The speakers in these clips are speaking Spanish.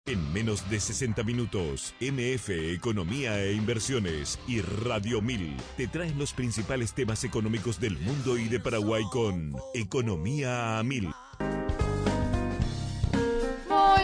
En menos de 60 minutos, MF Economía e Inversiones y Radio 1000 te traen los principales temas económicos del mundo y de Paraguay con Economía a 1000.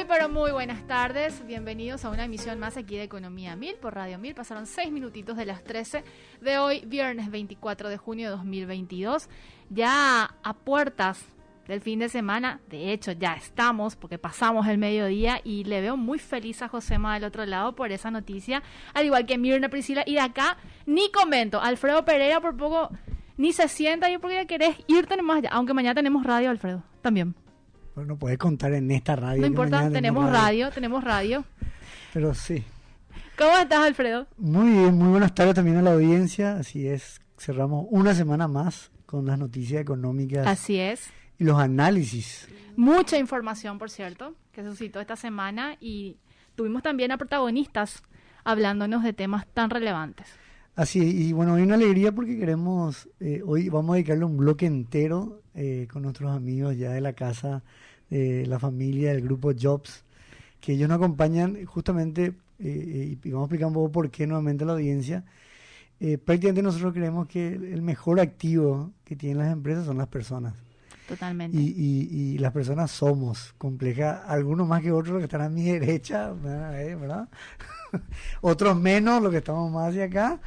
Pero muy buenas tardes, bienvenidos a una emisión más aquí de Economía 1000 por Radio 1000. Pasaron 6 minutitos de las 13 de hoy, viernes 24 de junio de 2022. Ya a puertas del fin de semana, de hecho ya estamos porque pasamos el mediodía y le veo muy feliz a Josema del otro lado por esa noticia, al igual que Mirna, Priscila, y de acá ni comento. Alfredo Pereira por poco ni se sienta yo porque ya querés irte nomás ya, aunque mañana tenemos radio, Alfredo, también. Bueno, puedes contar en esta radio. No importa, tenemos radio. Pero sí. ¿Cómo estás, Alfredo? Muy bien, muy buenas tardes también a la audiencia. Así es, cerramos una semana más con las noticias económicas. Así es. Y los análisis. Mucha información, por cierto, que se suscitó esta semana y tuvimos también a protagonistas hablándonos de temas tan relevantes. Así es, y bueno, hay una alegría porque queremos, hoy vamos a dedicarle un bloque entero con nuestros amigos ya de la casa, de la familia, del grupo Jobs, que ellos nos acompañan justamente, y vamos a explicar un poco por qué nuevamente a la audiencia. Prácticamente nosotros creemos que el mejor activo que tienen las empresas son las personas. Totalmente. Y las personas somos complejas, algunos más que otros, los que están a mi derecha, ¿verdad? Otros menos, los que estamos más hacia acá.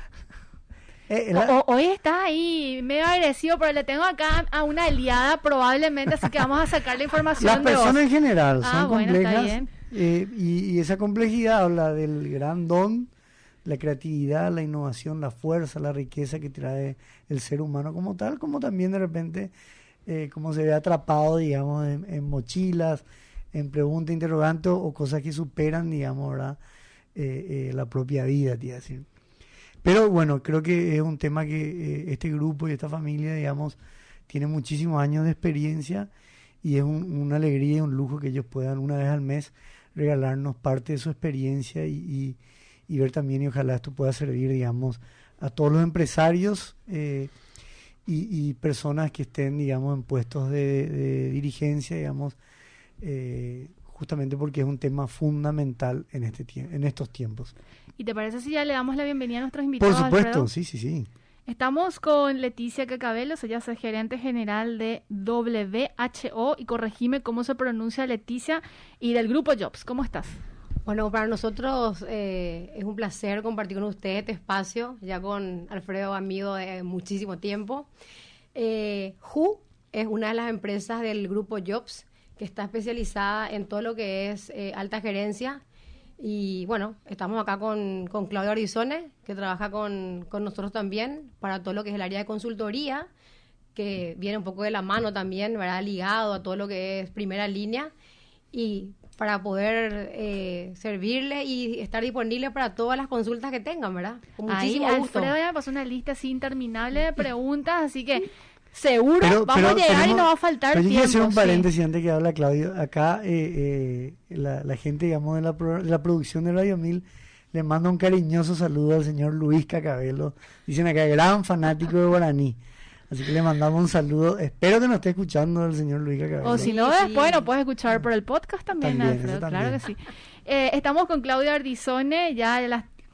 Hoy está ahí medio agresivo, pero le tengo acá a una aliada probablemente, así que vamos a sacar la información de vos. Las personas en general son complejas, está bien. Y esa complejidad habla del gran don, la creatividad, la innovación, la fuerza, la riqueza que trae el ser humano como tal, como también de repente como se ve atrapado, digamos, en mochilas, en preguntas, interrogantes o cosas que superan, digamos, ¿verdad? La propia vida, tío, decir. Pero bueno, creo que es un tema que este grupo y esta familia, digamos, tiene muchísimos años de experiencia y es una alegría y un lujo que ellos puedan una vez al mes regalarnos parte de su experiencia y ver también, y ojalá esto pueda servir, digamos, a todos los empresarios y personas que estén, digamos, en puestos de dirigencia, digamos, justamente porque es un tema fundamental en estos tiempos. ¿Y te parece si ya le damos la bienvenida a nuestros invitados, Por supuesto, Alfredo? Sí. Estamos con Leticia Cacabelos, ella es gerente general de WHO, y corregime cómo se pronuncia, Leticia, y del grupo Jobs. ¿Cómo estás? Bueno, para nosotros es un placer compartir con ustedes este espacio, ya con Alfredo, amigo de muchísimo tiempo. WHO es una de las empresas del grupo Jobs, que está especializada en todo lo que es alta gerencia. Y bueno, estamos acá con Claudio Ardizone, que trabaja con nosotros también para todo lo que es el área de consultoría, que viene un poco de la mano también, ¿verdad? Ligado a todo lo que es primera línea, y para poder servirle y estar disponible para todas las consultas que tengan, ¿verdad? Con muchísimo gusto. Alfredo ya me pasó una lista así interminable de preguntas, así que seguro vamos a llegar y no va a faltar tiempo. Yo quiero hacer un paréntesis antes que habla Claudio. Acá la gente, digamos, de la producción de Radio 1000 le manda un cariñoso saludo al señor Luis Cacabelo. Dicen acá, gran fanático de Guaraní. Así que le mandamos un saludo. Espero que nos esté escuchando el señor Luis Cacabelo. O si no, después lo puedes escuchar por el podcast también, Alfredo. Claro que sí. Estamos con Claudio Ardizone, ya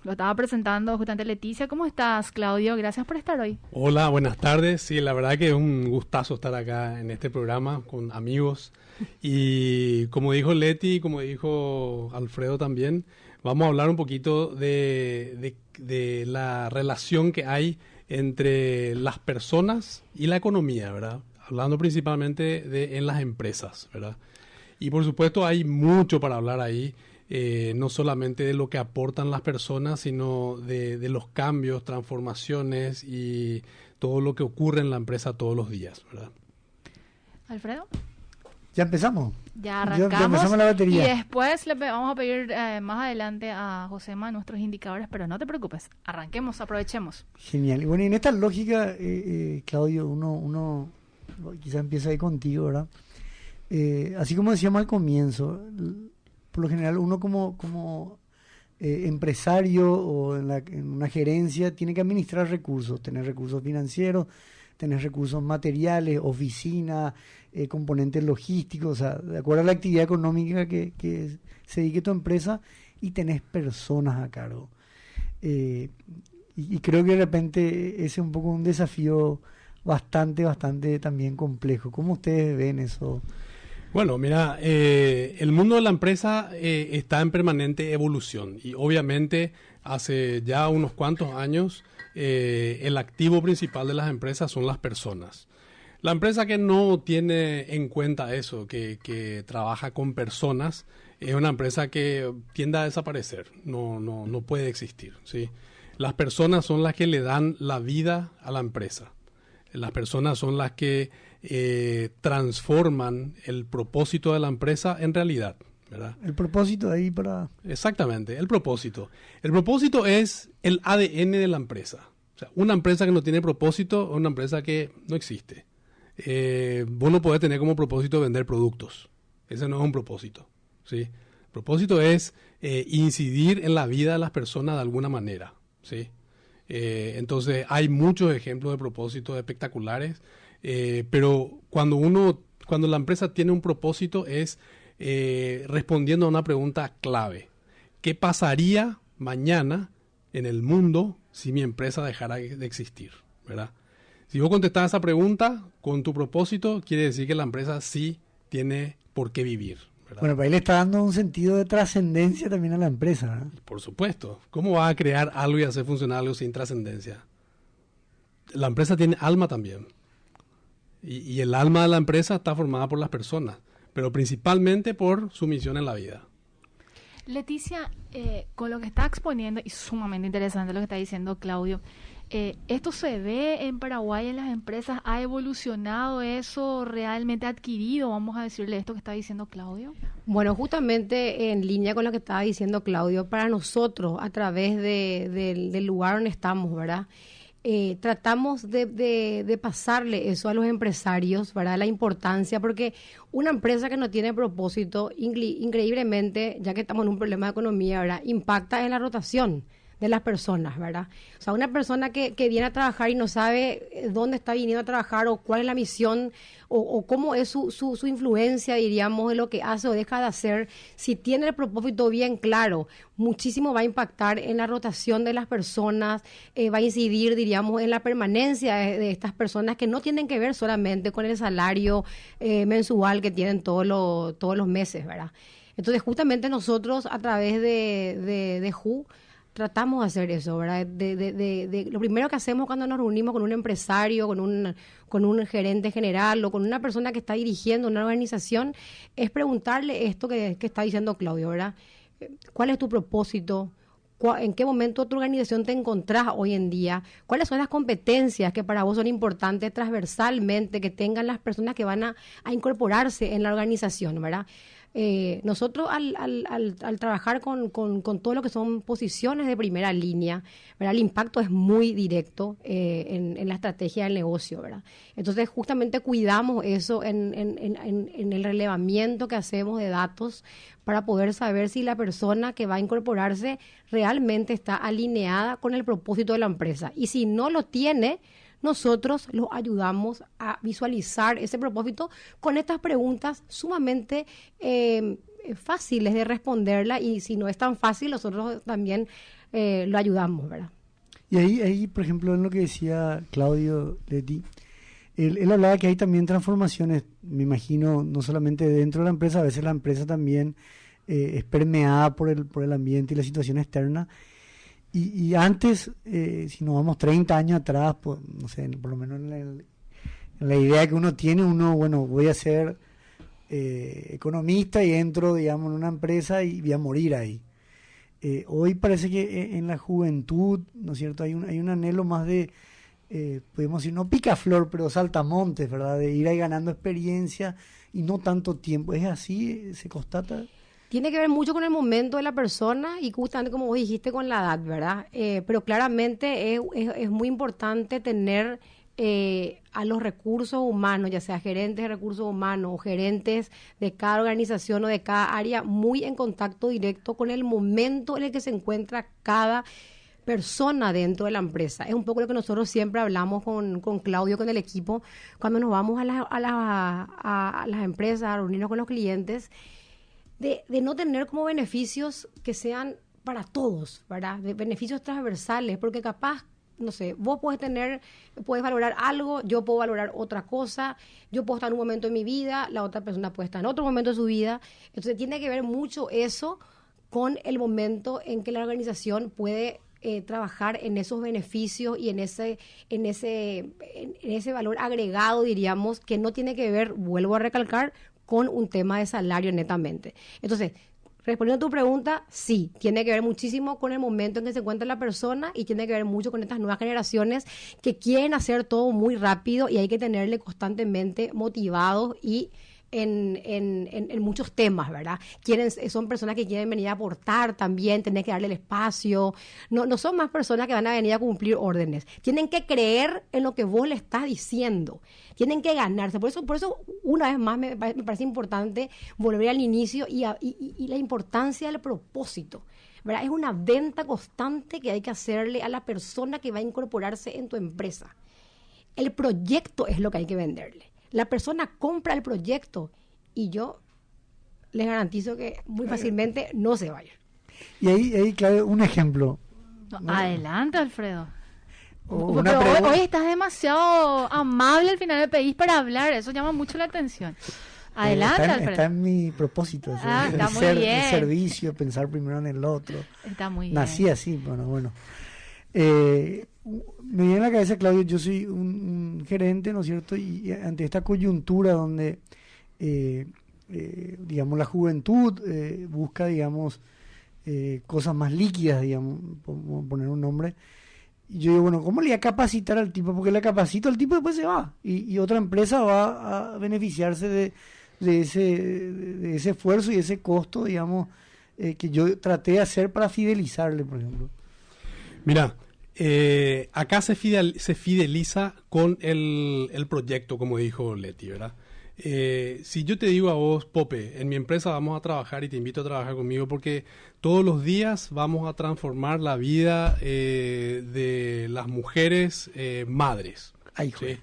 lo estaba presentando justamente Leticia. ¿Cómo estás, Claudio? Gracias por estar hoy. Hola, buenas tardes. Sí, la verdad que es un gustazo estar acá en este programa con amigos. Y como dijo Leti, como dijo Alfredo también, vamos a hablar un poquito de la relación que hay entre las personas y la economía, ¿verdad? Hablando principalmente en las empresas, ¿verdad? Y por supuesto hay mucho para hablar ahí. No solamente de lo que aportan las personas, sino de los cambios, transformaciones y todo lo que ocurre en la empresa todos los días, ¿verdad? Alfredo. Ya empezamos. Ya arrancamos. Ya empezamos la batería. Y después le vamos a pedir más adelante a Josema nuestros indicadores, pero no te preocupes, arranquemos, aprovechemos. Genial. Y bueno, y en esta lógica, Claudio, uno quizá empieza ahí contigo, ¿verdad? Así como decíamos al comienzo, por lo general uno como empresario o en una gerencia tiene que administrar recursos, tener recursos financieros, tenés recursos materiales, oficina, componentes logísticos, o sea, de acuerdo a la actividad económica que se dedique tu empresa, y tenés personas a cargo. Y creo que de repente ese es un poco un desafío bastante también complejo. ¿Cómo ustedes ven eso? Bueno, mira, el mundo de la empresa está en permanente evolución y obviamente hace ya unos cuantos años el activo principal de las empresas son las personas. La empresa que no tiene en cuenta eso, que trabaja con personas, es una empresa que tiende a desaparecer, no puede existir, ¿sí? Las personas son las que le dan la vida a la empresa. Las personas son las que transforman el propósito de la empresa en realidad, ¿verdad? El propósito ahí para... Exactamente, el propósito. El propósito es el ADN de la empresa. O sea, una empresa que no tiene propósito es una empresa que no existe. Vos no podés tener como propósito vender productos. Ese no es un propósito, ¿sí? El propósito es incidir en la vida de las personas de alguna manera, ¿sí? Entonces hay muchos ejemplos de propósitos espectaculares, pero cuando la empresa tiene un propósito es respondiendo a una pregunta clave: ¿qué pasaría mañana en el mundo si mi empresa dejara de existir? ¿Verdad? Si vos contestás esa pregunta con tu propósito, quiere decir que la empresa sí tiene por qué vivir, ¿verdad? Bueno, para ahí le está dando un sentido de trascendencia también a la empresa, ¿no? Por supuesto. ¿Cómo va a crear algo y hacer funcionar algo sin trascendencia? La empresa tiene alma también. Y el alma de la empresa está formada por las personas, pero principalmente por su misión en la vida. Leticia, con lo que está exponiendo, y sumamente interesante lo que está diciendo Claudio, ¿esto se ve en Paraguay en las empresas? ¿Ha evolucionado eso? ¿Realmente ha adquirido, vamos a decirle, esto que está diciendo Claudio? Bueno, justamente en línea con lo que estaba diciendo Claudio, para nosotros, a través del lugar donde estamos, ¿verdad? Tratamos de pasarle eso a los empresarios, ¿verdad? La importancia, porque una empresa que no tiene propósito, increíblemente, ya que estamos en un problema de economía, ¿verdad? Impacta en la rotación de las personas, ¿verdad? O sea, una persona que viene a trabajar y no sabe dónde está viniendo a trabajar o cuál es la misión o cómo es su influencia, diríamos, de lo que hace o deja de hacer, si tiene el propósito bien claro, muchísimo va a impactar en la rotación de las personas, va a incidir, diríamos, en la permanencia de estas personas que no tienen que ver solamente con el salario mensual que tienen todos los meses, ¿verdad? Entonces, justamente nosotros, a través de WHO, tratamos de hacer eso, ¿verdad? Lo primero que hacemos cuando nos reunimos con un empresario, con un gerente general o con una persona que está dirigiendo una organización, es preguntarle esto que está diciendo Claudio, ¿verdad? ¿Cuál es tu propósito? ¿En qué momento tu organización te encontrás hoy en día? ¿Cuáles son las competencias que para vos son importantes transversalmente que tengan las personas que van a incorporarse en la organización, ¿verdad? Nosotros al trabajar con todo lo que son posiciones de primera línea, ¿verdad? El impacto es muy directo en la estrategia del negocio, ¿verdad? Entonces justamente cuidamos eso en el relevamiento que hacemos de datos para poder saber si la persona que va a incorporarse realmente está alineada con el propósito de la empresa. Y si no lo tiene, nosotros los ayudamos a visualizar ese propósito con estas preguntas sumamente fáciles de responderla, y si no es tan fácil, nosotros también lo ayudamos, ¿verdad? Y ahí, por ejemplo, en lo que decía Claudio Leti, él hablaba que hay también transformaciones, me imagino, no solamente dentro de la empresa, a veces la empresa también es permeada por el ambiente y la situación externa. Y antes, si nos vamos 30 años atrás, pues, no sé, por lo menos en la idea que uno tiene, bueno, voy a ser economista y entro, digamos, en una empresa y voy a morir ahí. Hoy parece que en la juventud, ¿no es cierto?, hay un anhelo más de, podemos decir, no picaflor, pero saltamontes, ¿verdad?, de ir ahí ganando experiencia y no tanto tiempo. ¿Es así? ¿Se constata? Tiene que ver mucho con el momento de la persona y justamente como vos dijiste con la edad, ¿verdad? Pero claramente es muy importante tener a los recursos humanos, ya sea gerentes de recursos humanos o gerentes de cada organización o de cada área, muy en contacto directo con el momento en el que se encuentra cada persona dentro de la empresa. Es un poco lo que nosotros siempre hablamos con Claudio, con el equipo, cuando nos vamos a las empresas, a reunirnos con los clientes, de no tener como beneficios que sean para todos, ¿verdad? De beneficios transversales, porque capaz, no sé, vos puedes valorar algo, yo puedo valorar otra cosa, yo puedo estar en un momento de mi vida, la otra persona puede estar en otro momento de su vida. Entonces tiene que ver mucho eso con el momento en que la organización puede trabajar en esos beneficios y en ese valor agregado, diríamos, que no tiene que ver, vuelvo a recalcar, con un tema de salario netamente. Entonces, respondiendo a tu pregunta, sí, tiene que ver muchísimo con el momento en que se encuentra la persona y tiene que ver mucho con estas nuevas generaciones que quieren hacer todo muy rápido y hay que tenerle constantemente motivados y en muchos temas, ¿verdad? Son personas que quieren venir a aportar también, tenés que darle el espacio. No son más personas que van a venir a cumplir órdenes. Tienen que creer en lo que vos le estás diciendo. Tienen que ganarse. Por eso una vez más, me parece importante volver al inicio y la importancia del propósito, ¿verdad? Es una venta constante que hay que hacerle a la persona que va a incorporarse en tu empresa. El proyecto es lo que hay que venderle. La persona compra el proyecto y yo les garantizo que muy fácilmente no se vaya. Y ahí claro, un ejemplo. No, adelante, Alfredo. Pero hoy estás demasiado amable al final del país para hablar, eso llama mucho la atención. Adelante, Alfredo. Está en mi propósito, está muy bien. El servicio, pensar primero en el otro. Está muy bien. Nací así, bueno. Me viene a la cabeza, Claudio, yo soy un gerente, ¿no es cierto? Y ante esta coyuntura donde, digamos, la juventud busca, digamos, cosas más líquidas, digamos, por poner un nombre, y yo digo, bueno, ¿cómo le voy a capacitar al tipo? Porque le capacito al tipo y después se va. Y otra empresa va a beneficiarse de ese esfuerzo y ese costo, digamos, que yo traté de hacer para fidelizarle, por ejemplo. Mira, acá se fideliza con el proyecto, como dijo Leti, ¿verdad? Si yo te digo a vos, Pope, en mi empresa vamos a trabajar y te invito a trabajar conmigo porque todos los días vamos a transformar la vida de las mujeres madres. Ay, ¿sí?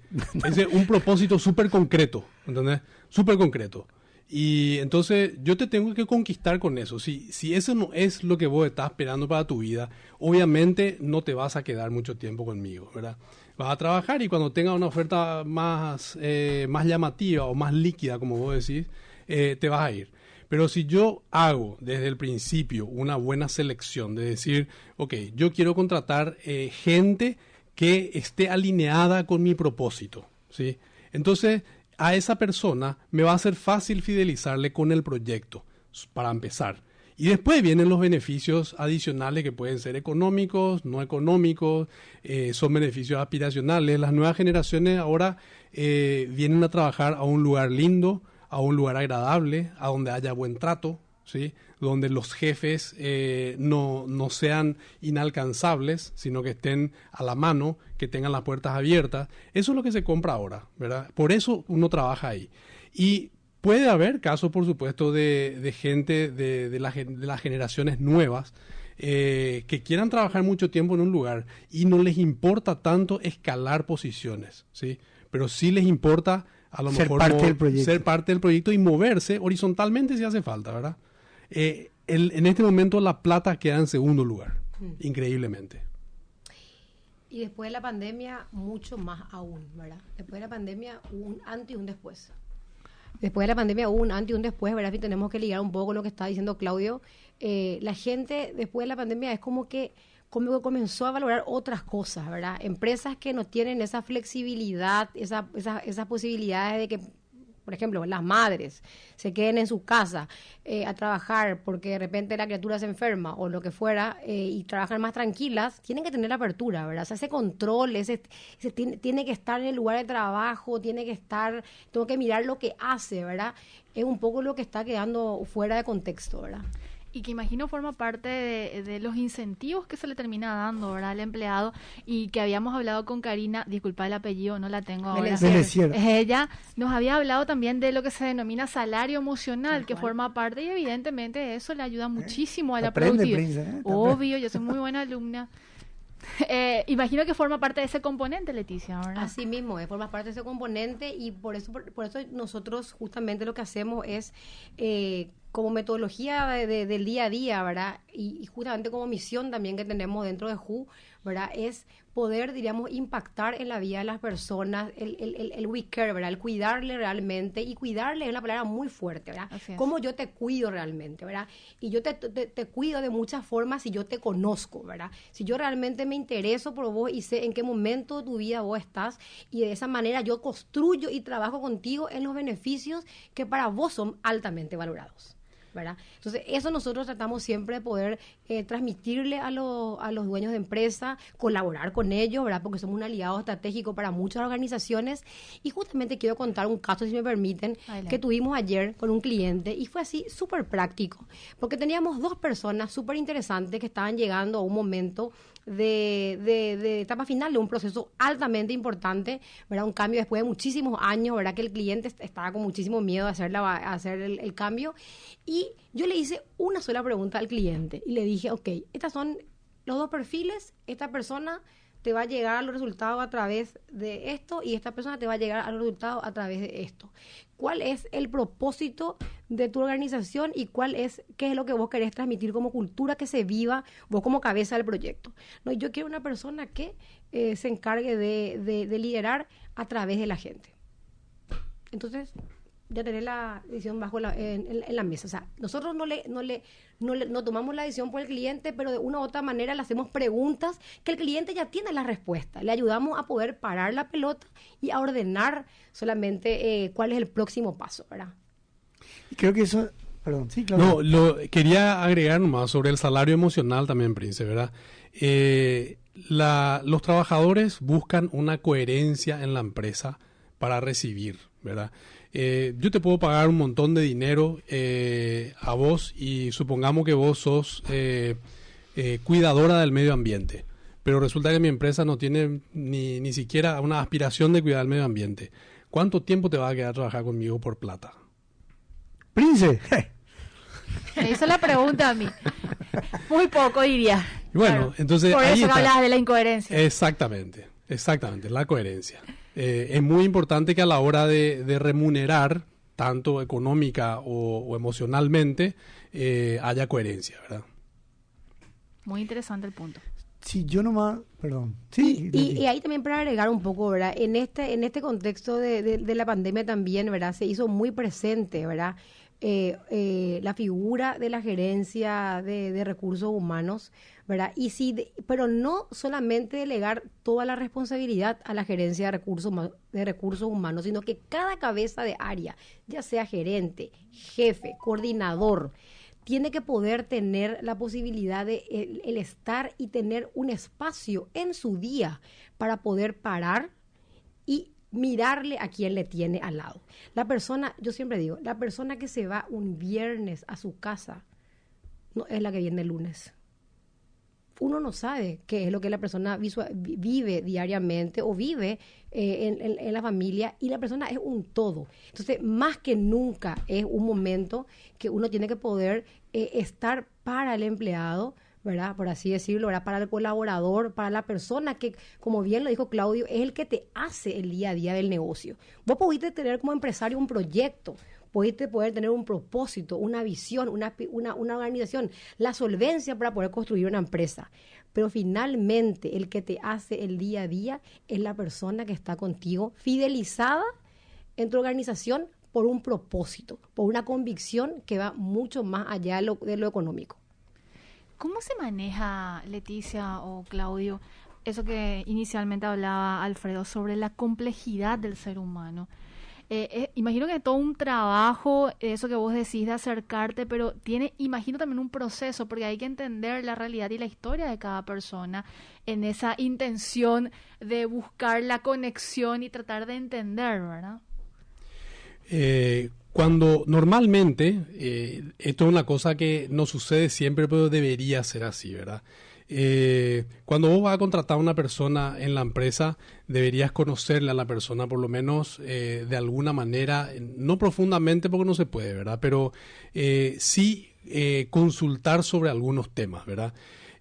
Ese es un propósito súper concreto, ¿entendés? Súper concreto. Y entonces yo te tengo que conquistar con eso. Si eso no es lo que vos estás esperando para tu vida, obviamente no te vas a quedar mucho tiempo conmigo, ¿verdad? Vas a trabajar y cuando tengas una oferta más llamativa o más líquida, como vos decís, te vas a ir. Pero si yo hago desde el principio una buena selección de decir, ok, yo quiero contratar gente que esté alineada con mi propósito, ¿sí? Entonces, a esa persona me va a ser fácil fidelizarle con el proyecto, para empezar. Y después vienen los beneficios adicionales que pueden ser económicos, no económicos, son beneficios aspiracionales. Las nuevas generaciones ahora vienen a trabajar a un lugar lindo, a un lugar agradable, a donde haya buen trato, ¿sí? Donde los jefes no sean inalcanzables, sino que estén a la mano, que tengan las puertas abiertas. Eso es lo que se compra ahora, ¿verdad? Por eso uno trabaja ahí. Y puede haber casos, por supuesto, de gente de las generaciones nuevas que quieran trabajar mucho tiempo en un lugar y no les importa tanto escalar posiciones, ¿sí? Pero sí les importa a lo mejor ser parte del proyecto y moverse horizontalmente si hace falta, ¿verdad? En este momento la plata queda en segundo lugar, increíblemente. Y después de la pandemia, mucho más aún, ¿verdad? Después de la pandemia hubo un antes y un después. Después de la pandemia hubo un antes y un después, ¿verdad? Y tenemos que ligar un poco con lo que está diciendo Claudio. La gente después de la pandemia es como que comenzó a valorar otras cosas, ¿verdad? Empresas que no tienen esa flexibilidad, esas posibilidades de que, por ejemplo, las madres se queden en su casa a trabajar porque de repente la criatura se enferma o lo que fuera y trabajan más tranquilas, tienen que tener la apertura, ¿verdad? O sea, ese control, tiene que estar en el lugar de trabajo, tengo que mirar lo que hace, ¿verdad? Es un poco lo que está quedando fuera de contexto, ¿verdad? Y que imagino forma parte de los incentivos que se le termina dando, ¿verdad?, al empleado, y que habíamos hablado con Karina, disculpa el apellido, no la tengo ahora. Ella nos había hablado también de lo que se denomina salario emocional, que forma parte, y evidentemente eso le ayuda muchísimo a la productividad. Obvio, yo soy muy buena alumna. Imagino que forma parte de ese componente, Leticia, ¿verdad? Así mismo, forma parte de ese componente y por eso nosotros justamente lo que hacemos es como metodología del día a día, ¿verdad? Y justamente como misión también que tenemos dentro de WHO, ¿verdad? Es poder, diríamos, impactar en la vida de las personas, el we care, ¿verdad? El cuidarle realmente, y cuidarle es una palabra muy fuerte, ¿verdad? Cómo yo te cuido realmente, ¿verdad? Y yo te cuido de muchas formas si yo te conozco, ¿verdad? Si yo realmente me intereso por vos y sé en qué momento de tu vida vos estás, y de esa manera yo construyo y trabajo contigo en los beneficios que para vos son altamente valorados, ¿verdad? Entonces, eso nosotros tratamos siempre de poder transmitirle a los dueños de empresa, colaborar con ellos, ¿verdad? Porque somos un aliado estratégico para muchas organizaciones. Y justamente quiero contar un caso, si me permiten, que tuvimos ayer con un cliente, y fue así súper práctico, porque teníamos 2 personas súper interesantes que estaban llegando a un momento de etapa final de un proceso altamente importante, ¿verdad? Un cambio después de muchísimos años, ¿verdad? Que el cliente estaba con muchísimo miedo de hacer el cambio, y yo le hice una sola pregunta al cliente y le dije, ok, estos son los 2 perfiles, esta persona te va a llegar a los resultados a través de esto y esta persona te va a llegar a los resultados a través de esto. ¿Cuál es el propósito de tu organización y qué es lo que vos querés transmitir como cultura que se viva vos como cabeza del proyecto? No, yo quiero una persona que se encargue de liderar a través de la gente. Entonces, ya tenés la decisión en la mesa. O sea, nosotros no tomamos la decisión por el cliente, pero de una u otra manera le hacemos preguntas que el cliente ya tiene la respuesta. Le ayudamos a poder parar la pelota y a ordenar solamente cuál es el próximo paso, ¿verdad? Y creo que eso... Perdón, sí, claro. No, quería agregar nomás sobre el salario emocional también, Prince, ¿verdad? Los trabajadores buscan una coherencia en la empresa para recibir, ¿verdad? Yo te puedo pagar un montón de dinero a vos, y supongamos que vos sos cuidadora del medio ambiente, pero resulta que mi empresa no tiene ni siquiera una aspiración de cuidar el medio ambiente. ¿Cuánto tiempo te va a quedar a trabajar conmigo por plata? Prince. Me hizo la pregunta a mí. Muy poco, diría. Bueno, claro. Entonces por ahí eso está. hablas de la incoherencia. Exactamente, la coherencia. Es muy importante que a la hora de remunerar, tanto económica o emocionalmente, haya coherencia, ¿verdad? Muy interesante el punto. Sí, yo nomás, perdón. Sí, y ahí también para agregar un poco, ¿verdad? En este contexto de la pandemia también, ¿verdad? Se hizo muy presente, ¿verdad? La figura de la gerencia de recursos humanos, ¿verdad? Pero no solamente delegar toda la responsabilidad a la gerencia de recursos humanos, sino que cada cabeza de área, ya sea gerente, jefe, coordinador, tiene que poder tener la posibilidad de el estar y tener un espacio en su día para poder parar y mirarle a quien le tiene al lado. La persona, yo siempre digo, la persona que se va un viernes a su casa no es la que viene el lunes. Uno no sabe qué es lo que la persona vive diariamente o vive en la familia, y la persona es un todo. Entonces, más que nunca es un momento que uno tiene que poder estar para el empleado, ¿verdad? Por así decirlo, ¿verdad? Para el colaborador, para la persona que, como bien lo dijo Claudio, es el que te hace el día a día del negocio. Vos podés tener como empresario un proyecto, podés poder tener un propósito, una visión, una organización, la solvencia para poder construir una empresa. Pero finalmente el que te hace el día a día es la persona que está contigo, fidelizada en tu organización por un propósito, por una convicción que va mucho más allá de lo económico. ¿Cómo se maneja, Leticia o Claudio, eso que inicialmente hablaba Alfredo sobre la complejidad del ser humano? Imagino que todo un trabajo, eso que vos decís de acercarte, pero imagino también un proceso, porque hay que entender la realidad y la historia de cada persona en esa intención de buscar la conexión y tratar de entender, ¿verdad? Cuando normalmente, esto es una cosa que no sucede siempre, pero debería ser así, ¿verdad? Cuando vos vas a contratar a una persona en la empresa, deberías conocerle a la persona por lo menos de alguna manera, no profundamente porque no se puede, ¿verdad? Pero sí consultar sobre algunos temas, ¿verdad?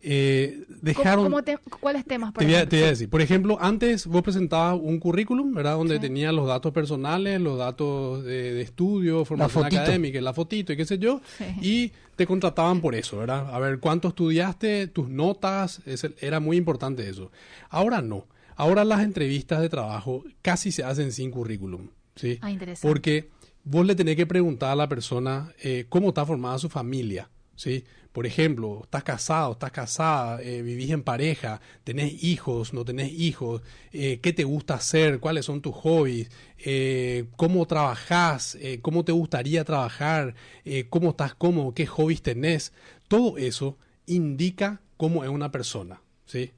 dejaron... ¿Cuáles temas? Te voy a decir, por ejemplo, antes vos presentabas un currículum, ¿verdad? Donde tenías los datos personales, los datos de estudio, formación académica, la fotito y qué sé yo, y te contrataban por eso, ¿verdad? A ver, ¿cuánto estudiaste? Tus notas, era muy importante eso. Ahora no. Ahora las entrevistas de trabajo casi se hacen sin currículum, ¿sí? Interesante. Porque vos le tenés que preguntar a la persona cómo está formada su familia, ¿sí? Por ejemplo, ¿estás casado, estás casada, vivís en pareja, tenés hijos, no tenés hijos? ¿Qué te gusta hacer? ¿Cuáles son tus hobbies? ¿Cómo trabajás? ¿Cómo te gustaría trabajar? ¿Cómo estás cómodo? ¿Qué hobbies tenés? Todo eso indica cómo es una persona, ¿sí?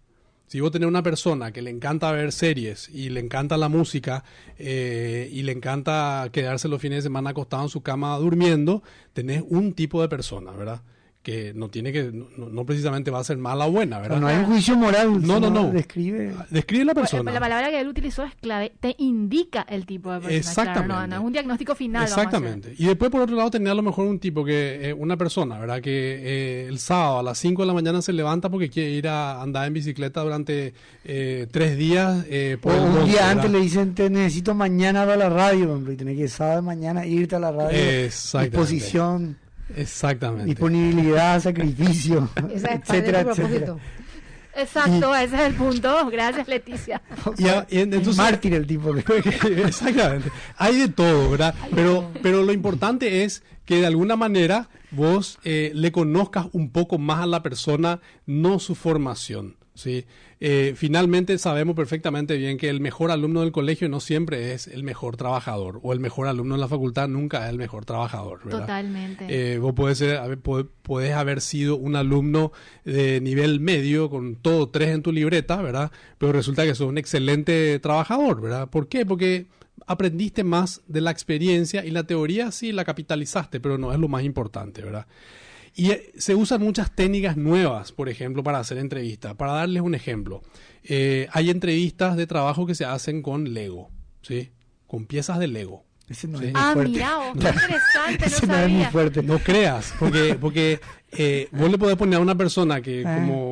Si vos tenés una persona que le encanta ver series y le encanta la música y le encanta quedarse los fines de semana acostado en su cama durmiendo, tenés un tipo de persona, ¿verdad? Que no tiene que, no precisamente va a ser mala o buena, ¿verdad? No hay un juicio moral. No. Describe la persona. La palabra que él utilizó es clave, te indica el tipo de persona. Exactamente. Claro, no es un diagnóstico final. Exactamente. Y después, por otro lado, tenía a lo mejor un tipo que, una persona, ¿verdad? Que el sábado a las 5 de la mañana se levanta porque quiere ir a andar en bicicleta durante 3 días. Por un día antes le dicen, te necesito mañana a la radio, hombre, y tenés que sábado de mañana irte a la radio. Disposición. Exactamente. Disponibilidad, sacrificio, etcétera, etcétera. Exacto, ese es el punto. Gracias, Leticia. Entonces, mártir el tipo. Exactamente. Hay de todo, ¿verdad? Pero lo importante es que de alguna manera vos le conozcas un poco más a la persona, no su formación, ¿sí? Finalmente sabemos perfectamente bien que el mejor alumno del colegio no siempre es el mejor trabajador, o el mejor alumno en la facultad nunca es el mejor trabajador, ¿verdad? Totalmente. Vos podés haber sido un alumno de nivel medio con todo 3 en tu libreta, ¿verdad? Pero resulta que sos un excelente trabajador, ¿verdad? ¿Por qué? Porque aprendiste más de la experiencia y la teoría sí la capitalizaste, pero no es lo más importante, ¿verdad? Y se usan muchas técnicas nuevas, por ejemplo, para hacer entrevistas. Para darles un ejemplo, hay entrevistas de trabajo que se hacen con Lego, ¿sí? Con piezas de Lego. Ese no ¿sí? es muy fuerte. Mira, qué interesante, Ese no no es muy sabía. fuerte. No creas, porque vos le podés poner a una persona que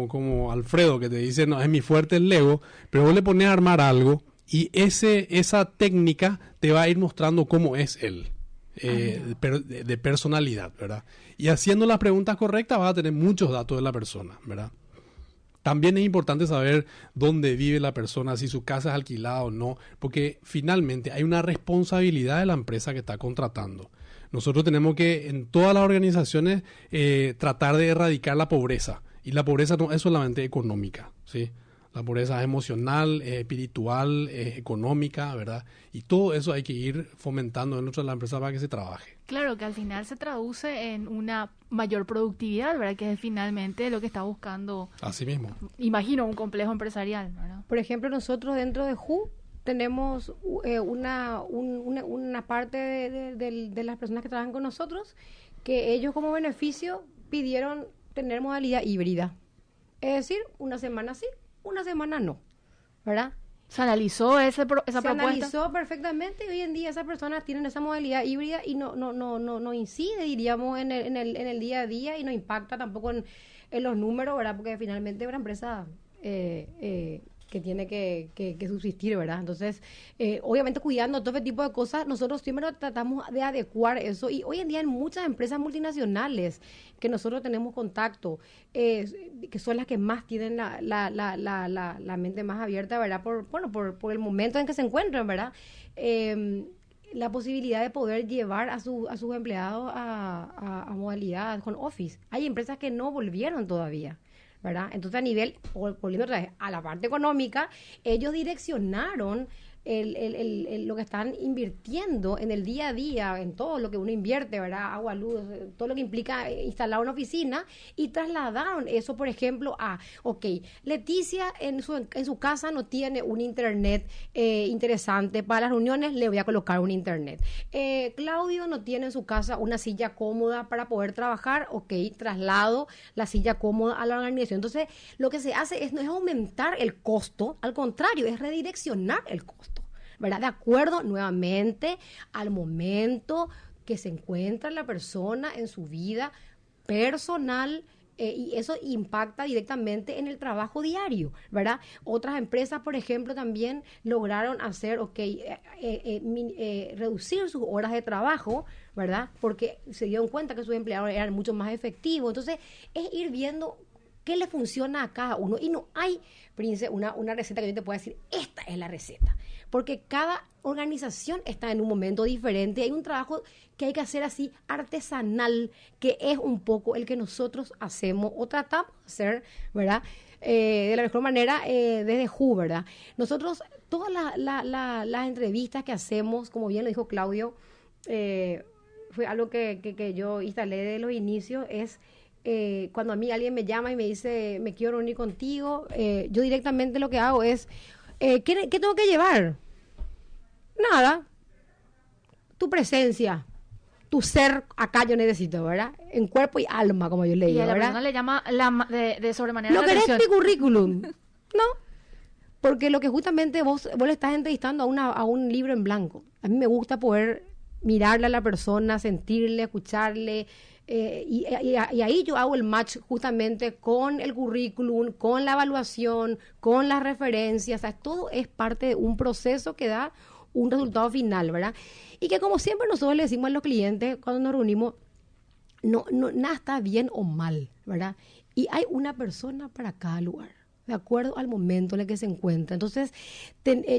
como Alfredo, que te dice, no, es mi fuerte el Lego, pero vos le pones a armar algo y esa técnica te va a ir mostrando cómo es él. De personalidad, ¿verdad? Y haciendo las preguntas correctas vas a tener muchos datos de la persona, ¿verdad? También es importante saber dónde vive la persona, si su casa es alquilada o no, porque finalmente hay una responsabilidad de la empresa que está contratando. Nosotros tenemos que, en todas las organizaciones, tratar de erradicar la pobreza. Y la pobreza no es solamente económica, ¿sí? La pobreza es emocional, es espiritual, es económica, ¿verdad? Y todo eso hay que ir fomentando dentro de la empresa para que se trabaje. Claro, que al final se traduce en una mayor productividad, ¿verdad? Que es finalmente lo que está buscando. Así mismo. Imagino un complejo empresarial, ¿verdad? Por ejemplo, nosotros dentro de WHO tenemos una parte de las personas que trabajan con nosotros que ellos como beneficio pidieron tener modalidad híbrida. Es decir, una semana sí, una semana no, ¿verdad? ¿Se analizó esa Se propuesta? analizó perfectamente y hoy en día esas personas tienen esa modalidad híbrida y no incide, diríamos, en el día a día y no impacta tampoco en los números, ¿verdad? Porque finalmente es una empresa que tiene que subsistir, ¿verdad? Entonces, obviamente cuidando todo este tipo de cosas, nosotros siempre tratamos de adecuar eso y hoy en día en muchas empresas multinacionales que nosotros tenemos contacto, que son las que más tienen la mente más abierta, ¿verdad? Por el momento en que se encuentran, ¿verdad? La posibilidad de poder llevar a sus empleados a modalidad home office. Hay empresas que no volvieron todavía, ¿verdad? Entonces, a nivel, volviendo otra vez a la parte económica, ellos direccionaron lo que están invirtiendo en el día a día, en todo lo que uno invierte, ¿verdad? Agua, luz, todo lo que implica instalar una oficina, y trasladaron eso, por ejemplo, Leticia en su casa no tiene un internet interesante para las reuniones, le voy a colocar un internet. Claudio no tiene en su casa una silla cómoda para poder trabajar, traslado la silla cómoda a la organización. Entonces, lo que se hace no es aumentar el costo, al contrario, es redireccionar el costo, ¿verdad? De acuerdo nuevamente al momento que se encuentra la persona en su vida personal, y eso impacta directamente en el trabajo diario, ¿verdad? Otras empresas, por ejemplo, también lograron hacer, reducir sus horas de trabajo, ¿verdad? Porque se dieron cuenta que sus empleados eran mucho más efectivos. Entonces, es ir viendo qué le funciona a cada uno. Y no hay, Prince, una receta que yo te pueda decir, esta es la receta. Porque cada organización está en un momento diferente. Hay un trabajo que hay que hacer así artesanal, que es un poco el que nosotros hacemos o tratamos de hacer, ¿verdad? De la mejor manera desde Who, ¿verdad? Nosotros, todas las entrevistas que hacemos, como bien lo dijo Claudio, fue algo que yo instalé desde los inicios, es cuando a mí alguien me llama y me dice, me quiero reunir contigo, yo directamente lo que hago es, ¿qué tengo que llevar? Nada. Tu presencia, tu ser acá yo necesito, ¿verdad? En cuerpo y alma, como yo le digo, y a la ¿verdad? persona le llama de sobremanera ¿No la querés atención. mi currículum? No. Porque lo que justamente vos le estás entrevistando a un libro en blanco. A mí me gusta poder mirarle a la persona, sentirle, escucharle, y ahí yo hago el match justamente con el currículum, con la evaluación, con las referencias. O sea, todo es parte de un proceso que da un resultado final, ¿verdad? Y que como siempre nosotros le decimos a los clientes cuando nos reunimos, no, nada está bien o mal, ¿verdad? Y hay una persona para cada lugar, de acuerdo al momento en el que se encuentra. Entonces,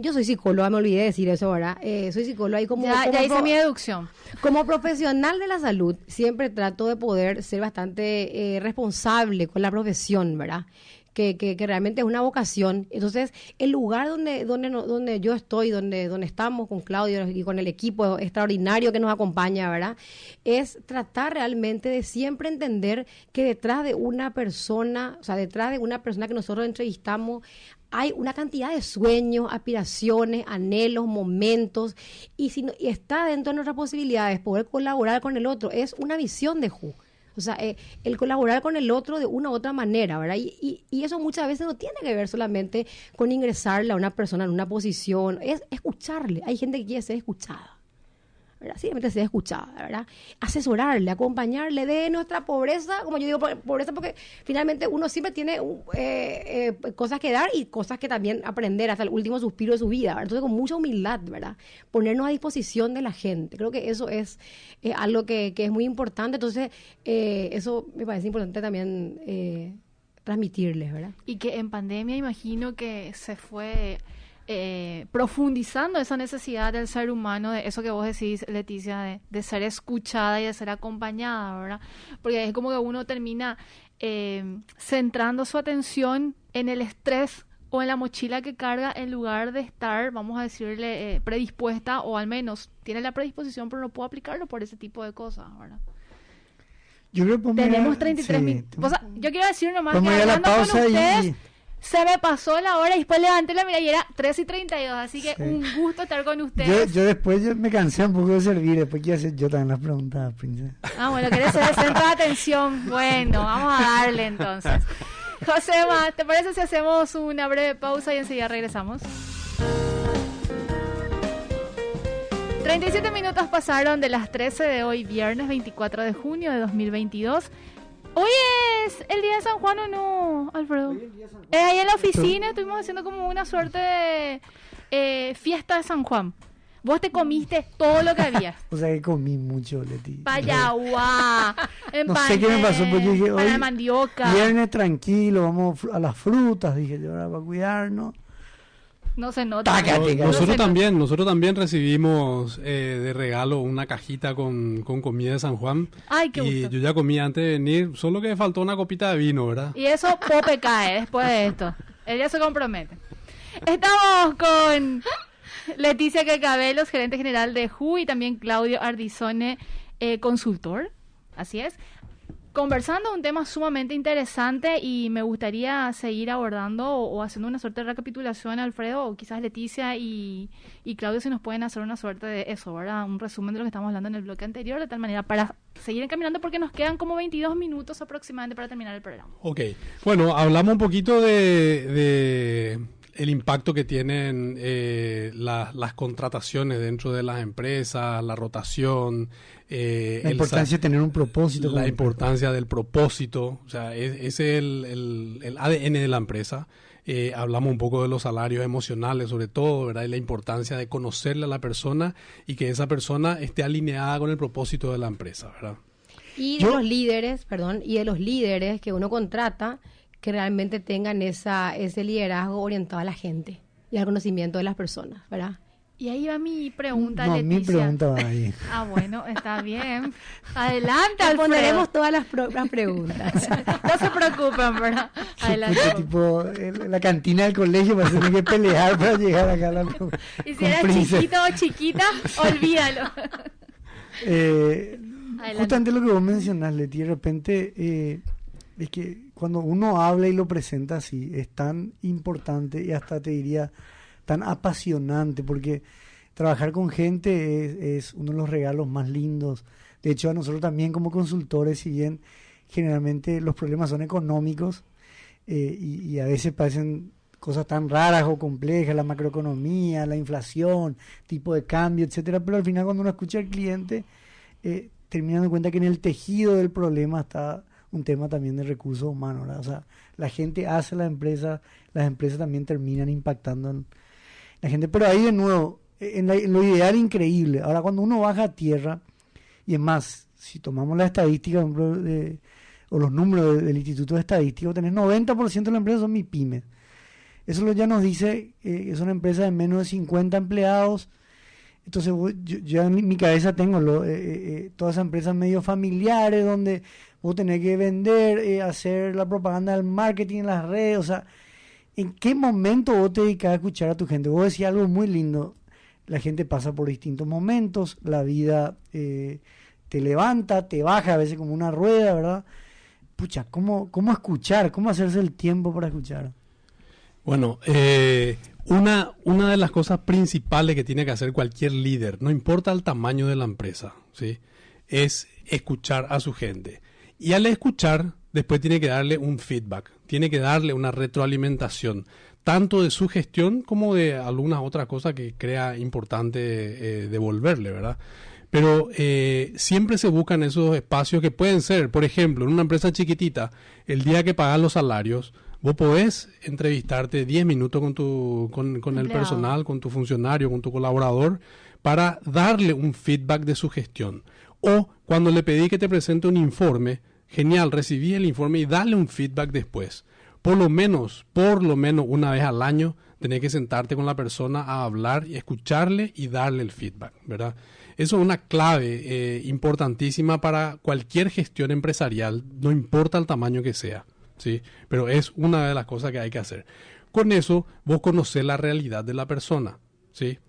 yo soy psicóloga, me olvidé de decir eso, ¿verdad? Soy psicóloga y Ya hice mi deducción. como profesional de la salud, siempre trato de poder ser bastante responsable con la profesión, ¿verdad? Que realmente es una vocación. Entonces, el lugar donde yo estoy, donde estamos con Claudio y con el equipo extraordinario que nos acompaña, ¿verdad? Es tratar realmente de siempre entender que detrás de una persona, o sea, detrás de una persona que nosotros entrevistamos, hay una cantidad de sueños, aspiraciones, anhelos, momentos, y está dentro de nuestras posibilidades poder colaborar con el otro. Es una visión de Who. O sea, el colaborar con el otro de una u otra manera, ¿verdad? Y eso muchas veces no tiene que ver solamente con ingresarle a una persona en una posición, es escucharle. Hay gente que quiere ser escuchada, ¿verdad? Simplemente ser escuchada, ¿verdad? Asesorarle, acompañarle de nuestra pobreza, como yo digo, pobreza porque finalmente uno siempre tiene cosas que dar y cosas que también aprender hasta el último suspiro de su vida, ¿verdad? Entonces, con mucha humildad, ¿verdad? Ponernos a disposición de la gente. Creo que eso es algo que es muy importante. Entonces, eso me parece importante también transmitirles, ¿verdad? Y que en pandemia imagino que se fue profundizando esa necesidad del ser humano, de eso que vos decís, Leticia, de ser escuchada y de ser acompañada, ¿verdad? Porque es como que uno termina centrando su atención en el estrés o en la mochila que carga en lugar de estar, vamos a decirle, predispuesta, o al menos tiene la predisposición pero no puedo aplicarlo por ese tipo de cosas, ¿verdad? Yo creo que Tenemos 33 minutos. O sea, yo quiero decir nomás que vamos a ir a la hablando con pausa ustedes, y se me pasó la hora y después levanté la mirada y era 3:32, así que Sí. un gusto estar con ustedes. yo después me cansé un poco de servir, después quiero hacer yo también las preguntas, princesa. Ah, bueno, querés ser el centro de atención. Bueno, vamos a darle entonces. Josema, ¿te parece si hacemos una breve pausa y enseguida regresamos? 37 minutos pasaron de las 13 de hoy, viernes 24 de junio de 2022. Hoy es el día de San Juan, ¿o no, Alfredo? Ahí en la oficina estuvimos haciendo como una suerte de fiesta de San Juan. Vos te comiste todo lo que había. O sea que comí mucho, Leti. Payagua, No sé qué me pasó, porque dije, para hoy mandioca. viernes tranquilo, vamos a las frutas, dije yo, ahora para cuidarnos. No se nota. Tácate, No se Nosotros también recibimos de regalo una cajita con comida de San Juan. Ay, qué y gusto. yo ya comí antes de venir, solo que faltó una copita de vino, ¿verdad? Y eso Pope cae después de esto. Ella se compromete. Estamos con Leticia Quecabelos, gerente general de Who, y también Claudio Ardizone, consultor. Así es. Conversando un tema sumamente interesante, y me gustaría seguir abordando o haciendo una suerte de recapitulación, Alfredo, o quizás Leticia y Claudio, si nos pueden hacer una suerte de eso, ¿verdad? Un resumen de lo que estamos hablando en el bloque anterior, de tal manera para seguir encaminando, porque nos quedan como 22 minutos aproximadamente para terminar el programa. Ok, bueno, hablamos un poquito de el impacto que tienen las contrataciones dentro de las empresas, la rotación, La importancia de tener un propósito. La importancia del propósito, o sea, ese es el ADN de la empresa. Hablamos un poco de los salarios emocionales, sobre todo, ¿verdad? Y la importancia de conocerle a la persona y que esa persona esté alineada con el propósito de la empresa, ¿verdad? Y de los líderes que uno contrata, que realmente tengan ese liderazgo orientado a la gente y al conocimiento de las personas, ¿verdad? Y ahí va mi pregunta, No, Leticia. mi pregunta va ahí. Bueno, está bien. Adelante, Alfredo. Responderemos todas las preguntas. No se preocupen, ¿verdad? Adelante. Tipo, la cantina del colegio vas a tener que pelear para llegar acá a la Y si eres chiquito o chiquita, olvídalo. Justamente lo que vos mencionás, Leti, de repente es que cuando uno habla y lo presenta así, es tan importante y hasta te diría tan apasionante, porque trabajar con gente es uno de los regalos más lindos. De hecho, a nosotros también como consultores, si bien generalmente los problemas son económicos y a veces parecen cosas tan raras o complejas, la macroeconomía, la inflación, tipo de cambio, etcétera, pero al final cuando uno escucha al cliente, termina dando cuenta que en el tejido del problema está un tema también de recursos humanos, ¿verdad? O sea, la gente hace las empresas también terminan impactando en la gente, pero ahí de nuevo, en lo ideal increíble. Ahora, cuando uno baja a tierra, y es más, si tomamos la estadística, por ejemplo, o los números del Instituto de Estadística, tenés 90% de las empresas son MIPYMES. Eso ya nos dice que son empresas de menos de 50 empleados. Entonces, yo en mi cabeza tengo todas esas empresas medio familiares, donde vos tenés que vender, hacer la propaganda del marketing en las redes, o sea, ¿en qué momento vos te dedicás a escuchar a tu gente? Vos decías algo muy lindo, la gente pasa por distintos momentos, la vida te levanta, te baja a veces como una rueda, ¿verdad? Pucha, ¿cómo escuchar? ¿Cómo hacerse el tiempo para escuchar? Bueno, una de las cosas principales que tiene que hacer cualquier líder, no importa el tamaño de la empresa, ¿sí?, es escuchar a su gente. Y al escuchar, después tiene que darle un feedback, tiene que darle una retroalimentación, tanto de su gestión como de alguna otra cosa que crea importante devolverle, ¿verdad? Pero siempre se buscan esos espacios que pueden ser, por ejemplo, en una empresa chiquitita, el día que pagan los salarios, vos podés entrevistarte 10 minutos con el personal, con tu funcionario, con tu colaborador, para darle un feedback de su gestión. O cuando le pedí que te presente un informe, genial, recibí el informe y dale un feedback después. Por lo menos una vez al año, tenés que sentarte con la persona a hablar y escucharle y darle el feedback, ¿verdad? Eso es una clave importantísima para cualquier gestión empresarial, no importa el tamaño que sea, ¿sí? Pero es una de las cosas que hay que hacer. Con eso, vos conocés la realidad de la persona, ¿sí?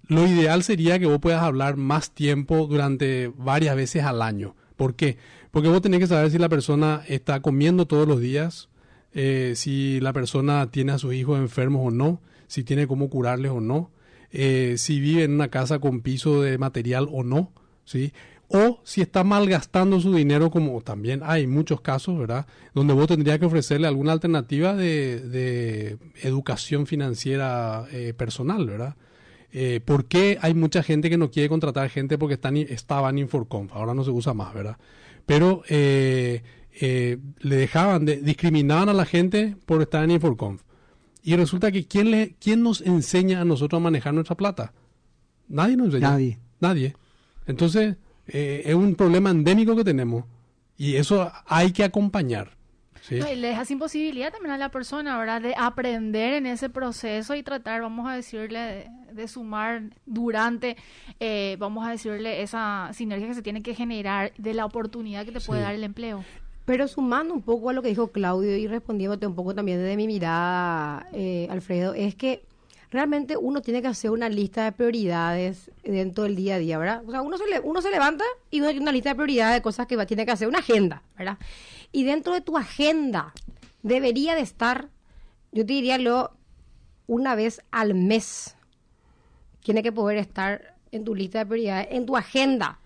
Lo ideal sería que vos puedas hablar más tiempo durante varias veces al año. ¿Por qué? Porque vos tenés que saber si la persona está comiendo todos los días, si la persona tiene a sus hijos enfermos o no, si tiene cómo curarles o no, si vive en una casa con piso de material o no, ¿sí? O si está malgastando su dinero, como también hay muchos casos, ¿verdad?, donde vos tendrías que ofrecerle alguna alternativa de educación financiera personal, ¿verdad? ¿Por qué hay mucha gente que no quiere contratar gente porque estaban en Inforconf? Ahora no se usa más, ¿verdad? Pero le discriminaban a la gente por estar en Inforconf. Y resulta que ¿quién nos enseña a nosotros a manejar nuestra plata? Nadie nos enseña. Nadie. Entonces, es un problema endémico que tenemos. Y eso hay que acompañar. ¿Sí? No, y le deja sin posibilidad también a la persona, ¿verdad?, de aprender en ese proceso y tratar, vamos a decirle, de sumar durante, vamos a decirle, esa sinergia que se tiene que generar de la oportunidad que te puede dar el empleo. Pero sumando un poco a lo que dijo Claudio y respondiéndote un poco también desde mi mirada, Alfredo, es que realmente uno tiene que hacer una lista de prioridades dentro del día a día, ¿verdad? O sea, uno se levanta y uno tiene una lista de prioridades de cosas que tiene que hacer, una agenda, ¿verdad? Y dentro de tu agenda debería de estar, yo te diría una vez al mes, tiene que poder estar en tu lista de prioridades, en tu agenda,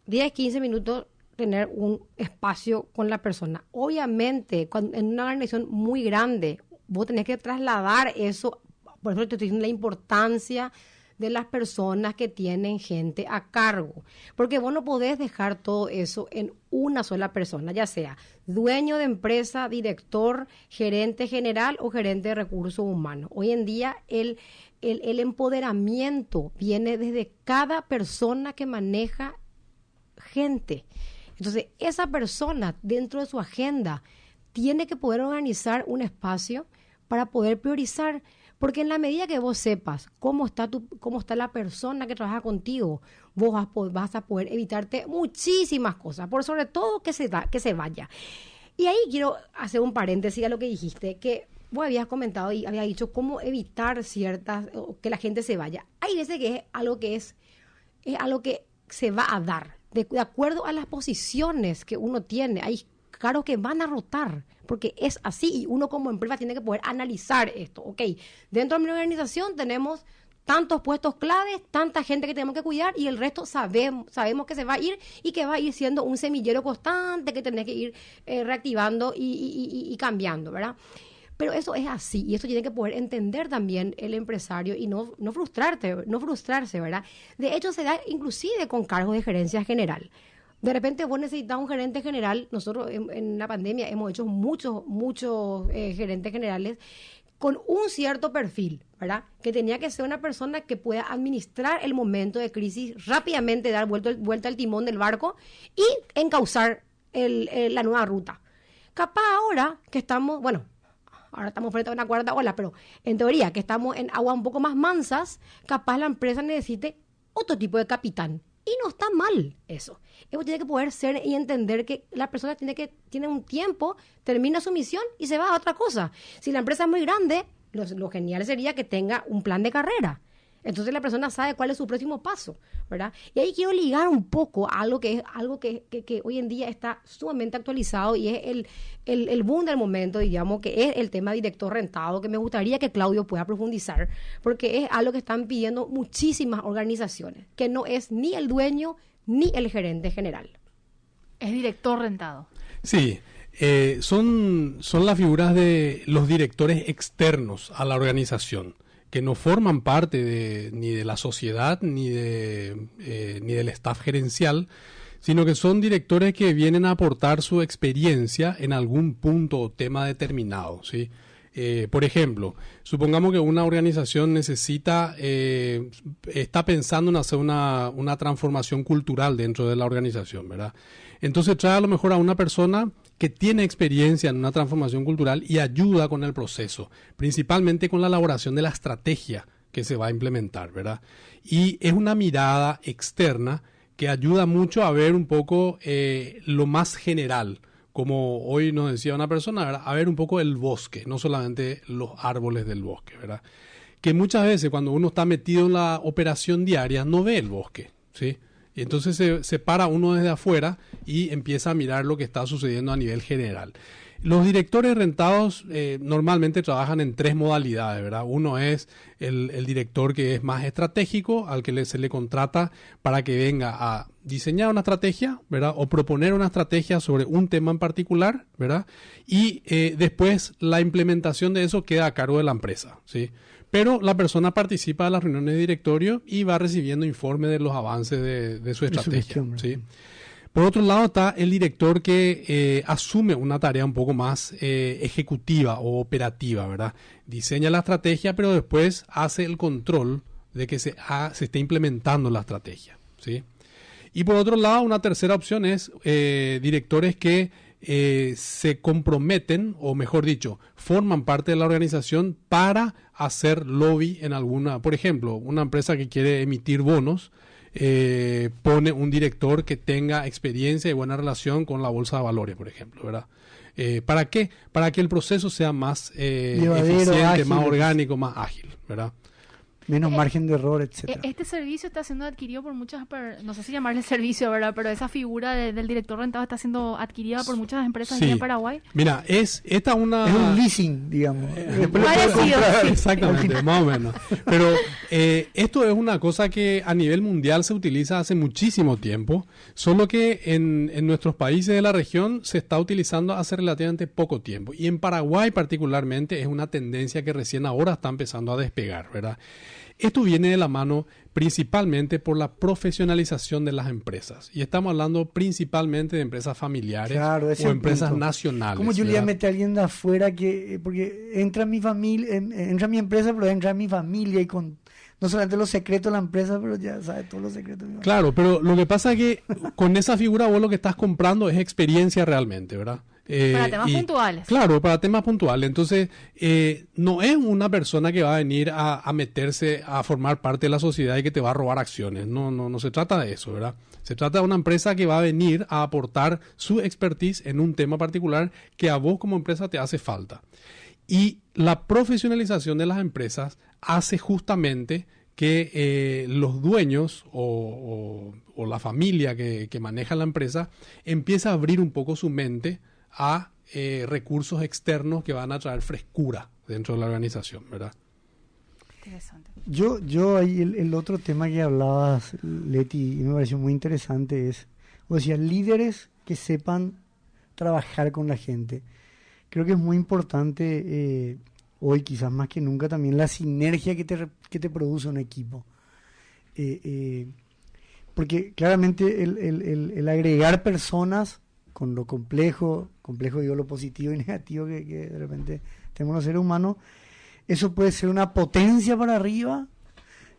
10, 15 minutos, tener un espacio con la persona. Obviamente, en una organización muy grande, vos tenés que trasladar eso. Por eso te estoy diciendo la importancia de las personas que tienen gente a cargo. Porque vos no podés dejar todo eso en una sola persona, ya sea dueño de empresa, director, gerente general o gerente de recursos humanos. Hoy en día el empoderamiento viene desde cada persona que maneja gente. Entonces, esa persona dentro de su agenda tiene que poder organizar un espacio para poder priorizar, porque en la medida que vos sepas cómo está la persona que trabaja contigo, vos vas a poder evitarte muchísimas cosas, por sobre todo que se vaya. Y ahí quiero hacer un paréntesis a lo que dijiste, que vos habías comentado y habías dicho cómo evitar que la gente se vaya. Hay veces que es algo que se va a dar, de acuerdo a las posiciones que uno tiene. Hay cargos que van a rotar, porque es así, y uno como empresa tiene que poder analizar esto. Ok, dentro de mi organización tenemos tantos puestos claves, tanta gente que tenemos que cuidar, y el resto sabemos que se va a ir y que va a ir siendo un semillero constante que tenés que ir reactivando y cambiando, ¿verdad? Pero eso es así, y eso tiene que poder entender también el empresario y no frustrarse, ¿verdad? De hecho, se da inclusive con cargos de gerencia general. De repente vos necesitas un gerente general. Nosotros en la pandemia hemos hecho muchos gerentes generales con un cierto perfil, ¿verdad? Que tenía que ser una persona que pueda administrar el momento de crisis, rápidamente dar vuelta al timón del barco y encauzar la nueva ruta. Capaz ahora que estamos, ahora estamos frente a una cuarta ola, pero en teoría que estamos en aguas un poco más mansas, capaz la empresa necesite otro tipo de capitán. Y no está mal eso. Eso tiene que poder ser y entender que la persona tiene un tiempo, termina su misión y se va a otra cosa. Si la empresa es muy grande, lo genial sería que tenga un plan de carrera. Entonces la persona sabe cuál es su próximo paso, ¿verdad? Y ahí quiero ligar un poco a algo que hoy en día está sumamente actualizado y es el boom del momento, digamos, que es el tema director rentado, que me gustaría que Claudio pueda profundizar, porque es algo que están pidiendo muchísimas organizaciones, que no es ni el dueño ni el gerente general. Es director rentado. Sí, son las figuras de los directores externos a la organización, que no forman parte ni de la sociedad ni del staff gerencial, sino que son directores que vienen a aportar su experiencia en algún punto o tema determinado, ¿sí? Por ejemplo, supongamos que una organización está pensando en hacer una transformación cultural dentro de la organización, ¿verdad? Entonces trae a lo mejor a una persona que tiene experiencia en una transformación cultural y ayuda con el proceso, principalmente con la elaboración de la estrategia que se va a implementar, ¿verdad? Y es una mirada externa que ayuda mucho a ver un poco lo más general, como hoy nos decía una persona, ¿verdad? A ver un poco el bosque, no solamente los árboles del bosque, ¿verdad? Que muchas veces cuando uno está metido en la operación diaria no ve el bosque, ¿sí? Y entonces se para uno desde afuera y empieza a mirar lo que está sucediendo a nivel general. Los directores rentados normalmente trabajan en 3 modalidades, ¿verdad? Uno es el director que es más estratégico, al que se le contrata para que venga a diseñar una estrategia, ¿verdad? O proponer una estrategia sobre un tema en particular, ¿verdad? Y después la implementación de eso queda a cargo de la empresa, ¿sí? Pero la persona participa de las reuniones de directorio y va recibiendo informes de los avances de su estrategia, ¿sí? Por otro lado está el director que asume una tarea un poco más ejecutiva o operativa, ¿verdad? Diseña la estrategia, pero después hace el control de que se esté implementando la estrategia, ¿sí? Y por otro lado, una tercera opción es directores que se comprometen, o mejor dicho, forman parte de la organización para hacer lobby en alguna, por ejemplo, una empresa que quiere emitir bonos, pone un director que tenga experiencia y buena relación con la bolsa de valores, por ejemplo, ¿verdad? ¿Para qué? Para que el proceso sea más eficiente, ágil, más orgánico, más ágil, ¿verdad? Menos margen de error, etcétera. Este servicio está siendo adquirido por muchas, no sé si llamarle servicio, ¿verdad? Pero esa figura del director rentado está siendo adquirida por muchas empresas aquí en Paraguay. Mira, es un leasing, digamos. Parecido, sí. Exactamente, más o menos. Pero esto es una cosa que a nivel mundial se utiliza hace muchísimo tiempo, solo que en nuestros países de la región se está utilizando hace relativamente poco tiempo. Y en Paraguay particularmente es una tendencia que recién ahora está empezando a despegar, ¿verdad? Esto viene de la mano principalmente por la profesionalización de las empresas. Y estamos hablando principalmente de empresas familiares o empresas nacionales. ¿Cómo yo le voy a meter a alguien de afuera porque entra en mi familia, entra en mi empresa, pero entra en mi familia y con no solamente los secretos de la empresa, pero ya sabe todos los secretos. Claro, pero lo que pasa es que con esa figura vos lo que estás comprando es experiencia realmente, ¿verdad? Para temas puntuales. Claro, para temas puntuales. Entonces, no es una persona que va a venir a meterse, a formar parte de la sociedad y que te va a robar acciones. No se trata de eso, ¿verdad? Se trata de una empresa que va a venir a aportar su expertise en un tema particular que a vos como empresa te hace falta. Y la profesionalización de las empresas hace justamente que los dueños o la familia que maneja la empresa empiece a abrir un poco su mente a recursos externos que van a traer frescura dentro de la organización, ¿verdad? Interesante. Yo ahí el otro tema que hablabas, Leti, y me pareció muy interesante es, o sea, líderes que sepan trabajar con la gente. Creo que es muy importante hoy, quizás más que nunca, también la sinergia que te produce un equipo. Porque claramente el agregar personas con lo complejo digo lo positivo y negativo que de repente tenemos los seres humanos, eso puede ser una potencia para arriba,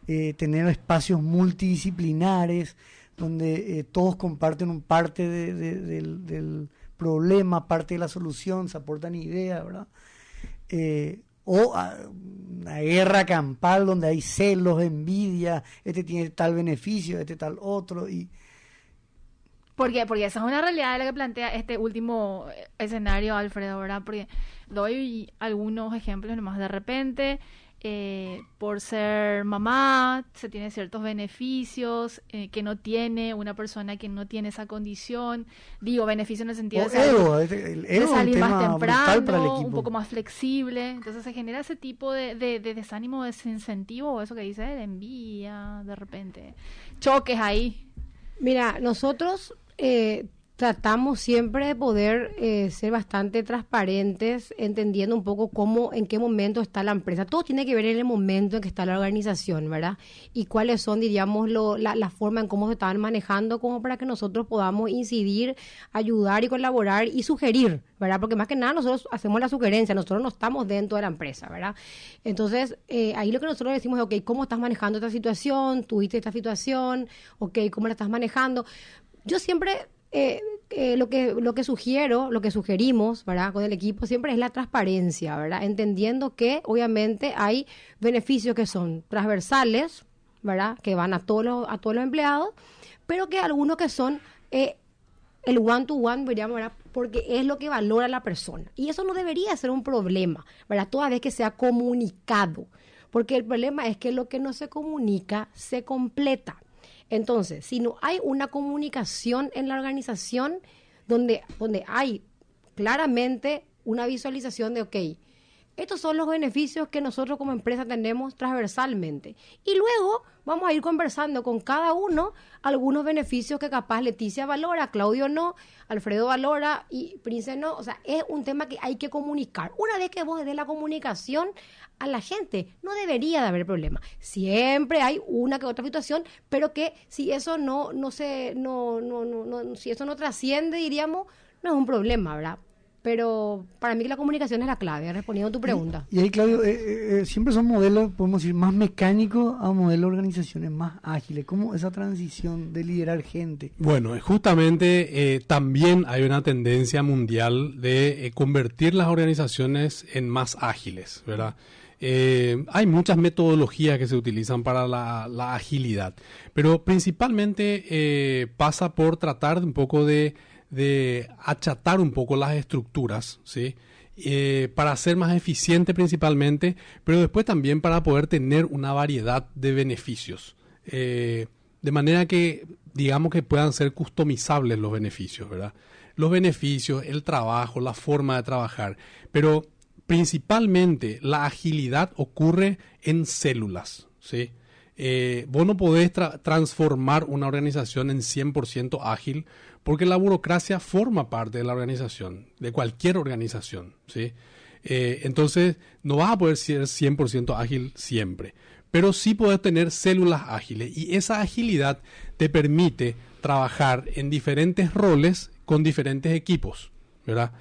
tener espacios multidisciplinares donde todos comparten un parte del problema, parte de la solución, se aportan ideas, ¿verdad? O una guerra campal donde hay celos, envidia, este tiene tal beneficio, este tal otro, y Porque esa es una realidad de la que plantea este último escenario, Alfredo, ¿verdad? Porque doy algunos ejemplos nomás. De repente, por ser mamá, se tiene ciertos beneficios que no tiene una persona que no tiene esa condición. Digo, beneficio en el sentido de salir más temprano, un poco más flexible. Entonces se genera ese tipo de desánimo, de desincentivo, o eso que dice, de envidia, de repente. Choques ahí. Mira, nosotros tratamos siempre de poder ser bastante transparentes, entendiendo un poco en qué momento está la empresa. Todo tiene que ver en el momento en que está la organización, ¿verdad? Y cuáles son, diríamos, la forma en cómo se están manejando, como para que nosotros podamos incidir, ayudar y colaborar y sugerir, ¿verdad? Porque más que nada nosotros hacemos la sugerencia, nosotros no estamos dentro de la empresa, ¿verdad? Entonces, ahí lo que nosotros decimos es, ok, ¿cómo estás manejando esta situación? ¿Tuviste esta situación? Ok, ¿cómo la estás manejando? Yo siempre lo que sugerimos, ¿verdad? Con el equipo siempre es la transparencia, ¿verdad? Entendiendo que obviamente hay beneficios que son transversales, ¿verdad? Que van a todos los empleados, pero que algunos que son el one-to-one, diríamos, ¿verdad? Porque es lo que valora la persona. Y eso no debería ser un problema, ¿verdad? Toda vez que sea comunicado. Porque el problema es que lo que no se comunica se completa. Entonces, si no hay una comunicación en la organización donde hay claramente una visualización de, ok, estos son los beneficios que nosotros como empresa tenemos transversalmente. Y luego vamos a ir conversando con cada uno algunos beneficios que capaz Leticia valora, Claudio no, Alfredo valora y Prince no. O sea, es un tema que hay que comunicar. Una vez que vos des la comunicación a la gente, no debería de haber problema. Siempre hay una que otra situación, pero que si eso si eso no trasciende, diríamos, no es un problema, ¿verdad? Pero para mí la comunicación es la clave, respondiendo a tu pregunta. Y ahí, Claudio, siempre son modelos, podemos decir, más mecánicos a modelos de organizaciones más ágiles. ¿Cómo esa transición de liderar gente? Bueno, justamente también hay una tendencia mundial de convertir las organizaciones en más ágiles, ¿verdad? Hay muchas metodologías que se utilizan para la agilidad, pero principalmente pasa por tratar de un poco de achatar un poco las estructuras, ¿sí? Para ser más eficiente principalmente, pero después también para poder tener una variedad de beneficios, de manera que digamos que puedan ser customizables los beneficios, ¿verdad? Los beneficios, el trabajo, la forma de trabajar, pero principalmente la agilidad ocurre en células, ¿sí? Vos no podés transformar una organización en 100% ágil porque la burocracia forma parte de la organización, de cualquier organización, ¿sí? Entonces, no vas a poder ser 100% ágil siempre. pero sí puedes tener células ágiles. Y esa agilidad te permite trabajar en diferentes roles con diferentes equipos, ¿verdad?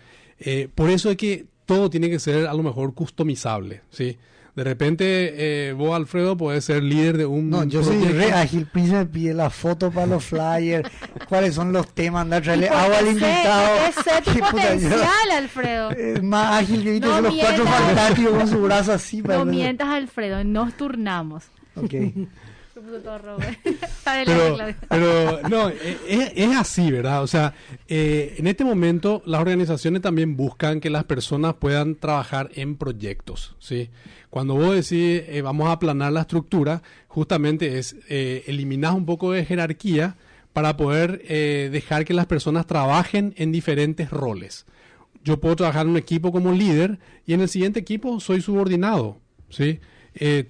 Por eso es que todo tiene que ser a lo mejor customizable, ¿sí? De repente, vos, Alfredo, podés ser líder de un No, yo soy re ágil. Pisa me pide la foto para los flyers, cuáles son los temas, andar traerle agua al invitado. Ese es tu Qué puta, potencial, Alfredo. Es más ágil que viste No que los cuatro mientas. fantásticos con su brazo así. No mientas, Alfredo, nos turnamos. Ok. Se puso todo rojo. Adelante, Claudio. Pero no, es así, ¿verdad? O sea, en este momento las organizaciones también buscan que las personas puedan trabajar en proyectos, ¿sí? Cuando vos decís vamos a aplanar la estructura, justamente es eliminar un poco de jerarquía para poder dejar que las personas trabajen en diferentes roles. Yo puedo trabajar en un equipo como líder y en el siguiente equipo soy subordinado, ¿sí?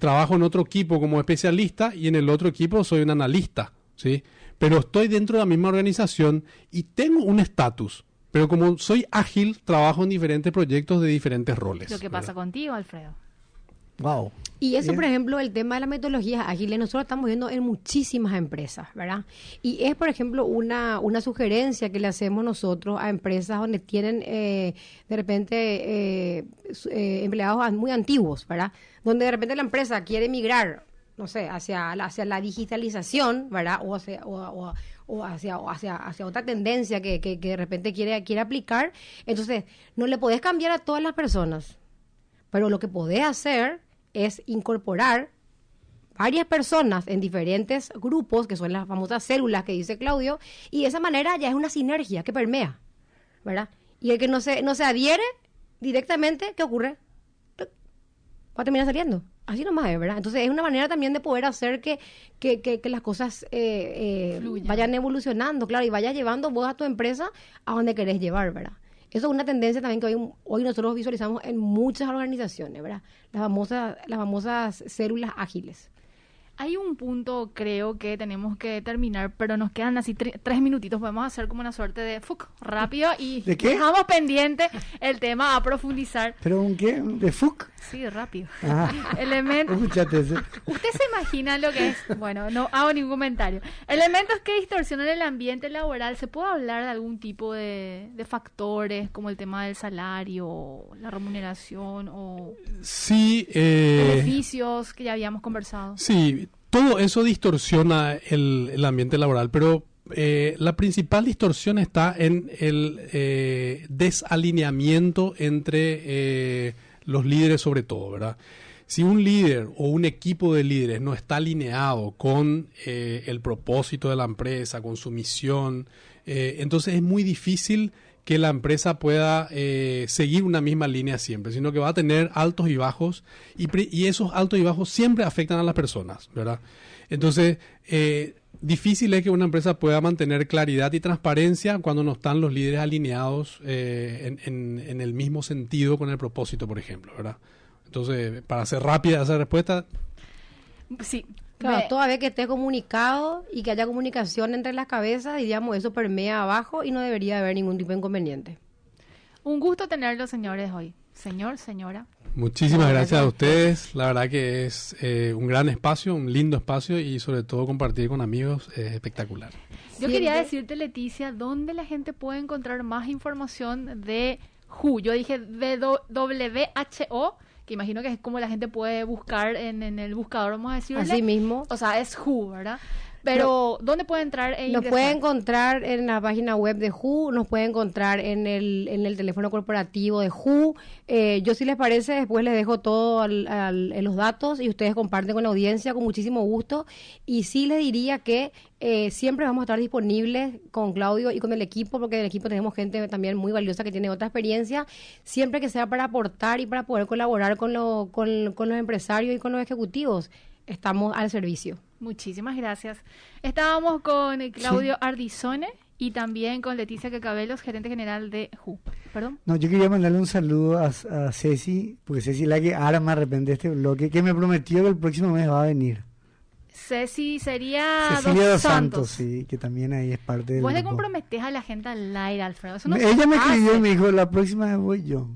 Trabajo en otro equipo como especialista y en el otro equipo soy un analista, ¿sí? Pero estoy dentro de la misma organización y tengo un estatus, pero como soy ágil, trabajo en diferentes proyectos de diferentes roles. Lo que pasa contigo, Alfredo. Wow. Y eso, Bien. por ejemplo, el tema de las metodologías ágiles, nosotros estamos viendo en muchísimas empresas, ¿verdad? Y es, por ejemplo, una sugerencia que le hacemos nosotros a empresas donde tienen, de repente, empleados muy antiguos, ¿verdad? Donde de repente la empresa quiere migrar, no sé, hacia la digitalización, ¿verdad? O hacia otra tendencia que de repente quiere aplicar. Entonces, no le podés cambiar a todas las personas, pero lo que podés hacer es incorporar varias personas en diferentes grupos, que son las famosas células que dice Claudio, y de esa manera ya es una sinergia que permea, ¿verdad? Y el que no se adhiere directamente, ¿qué ocurre? Va a terminar saliendo. Así nomás es, ¿verdad? Entonces es una manera también de poder hacer que las cosas vayan evolucionando, claro, y vayas llevando vos a tu empresa a donde querés llevar, ¿verdad? Eso es una tendencia también que hoy nosotros visualizamos en muchas organizaciones, ¿verdad? Las famosas células ágiles. Hay un punto, creo, que tenemos que terminar, pero nos quedan así 3 minutitos. Podemos hacer como una suerte de rápido y ¿De qué? dejamos pendiente el tema a profundizar. ¿Pero un qué? ¿De FUC? Sí, rápido. Ajá. Elementos. Escúchate. ¿Usted se imagina lo que es? Bueno, no hago ningún comentario. Elementos que distorsionan el ambiente laboral. ¿Se puede hablar de algún tipo de factores, como el tema del salario, la remuneración o Sí, beneficios que ya habíamos conversado? sí, todo eso distorsiona el ambiente laboral, pero la principal distorsión está en el desalineamiento entre los líderes sobre todo, ¿verdad? Si un líder o un equipo de líderes no está alineado con el propósito de la empresa, con su misión, entonces es muy difícil que la empresa pueda seguir una misma línea siempre, sino que va a tener altos y bajos, y esos altos y bajos siempre afectan a las personas, ¿verdad? Entonces, difícil es que una empresa pueda mantener claridad y transparencia cuando no están los líderes alineados en el mismo sentido con el propósito, por ejemplo, ¿verdad? Entonces, para hacer rápida esa respuesta, Sí. Claro, toda vez que esté comunicado y que haya comunicación entre las cabezas, diríamos, eso permea abajo y no debería haber ningún tipo de inconveniente. Un gusto tenerlos, señores, hoy. Señor, señora. muchísimas gracias a ustedes. La verdad que es un gran espacio, un lindo espacio y sobre todo compartir con amigos es espectacular. Yo quería decirte, Leticia, ¿dónde la gente puede encontrar más información de WHO? Yo dije WHO, que imagino que es como la gente puede buscar en el buscador, vamos a decirle. Así mismo. O sea, es WHO, ¿verdad? Pero, ¿dónde puede entrar e Nos ingresar? puede encontrar en la página web de WHO, nos puede encontrar en el teléfono corporativo de WHO. Yo, si les parece, después les dejo todo los datos y ustedes comparten con la audiencia con muchísimo gusto. Y sí les diría que siempre vamos a estar disponibles con Claudio y con el equipo, porque en el equipo tenemos gente también muy valiosa que tiene otra experiencia, siempre que sea para aportar y para poder colaborar con los empresarios y con los ejecutivos. Estamos al servicio. Muchísimas gracias. Estábamos con Claudio Ardizone y también con Leticia Cacabelos, gerente general de WHO. ¿Perdón? No, yo quería mandarle un saludo a Ceci, porque Ceci es la que arma de repente este bloque, que me prometió que el próximo mes va a venir. Ceci sería Cecilia Dos Dos Santos, sí, que también ahí es parte del Vos le grupo. comprometés a la gente al aire, Alfredo. Eso no Ella se me escribió hace. y me dijo, la próxima vez voy yo.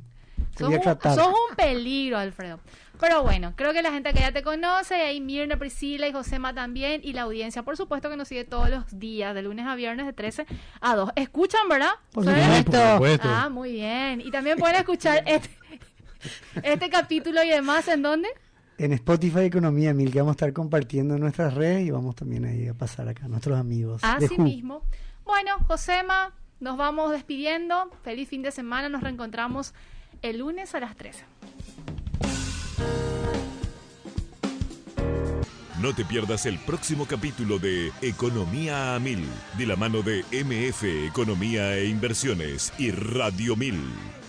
Te voy a tratar. Sos un peligro, Alfredo. Pero bueno, creo que la gente que ya te conoce, y ahí Mirna, Priscila y Josema también, y la audiencia, por supuesto, que nos sigue todos los días, de lunes a viernes, de 13 a 2. ¿Escuchan, verdad? Por ¿Sí? supuesto. Por supuesto. Ah, muy bien. Y también pueden escuchar este capítulo y demás, ¿en dónde? En Spotify Economía 1000, que vamos a estar compartiendo en nuestras redes y vamos también ahí a pasar acá a nuestros amigos. de Así Who. mismo. Bueno, Josema, nos vamos despidiendo. Feliz fin de semana. Nos reencontramos el lunes a las 13. No te pierdas el próximo capítulo de Economía a 1000, de la mano de MF Economía e Inversiones y Radio 1000.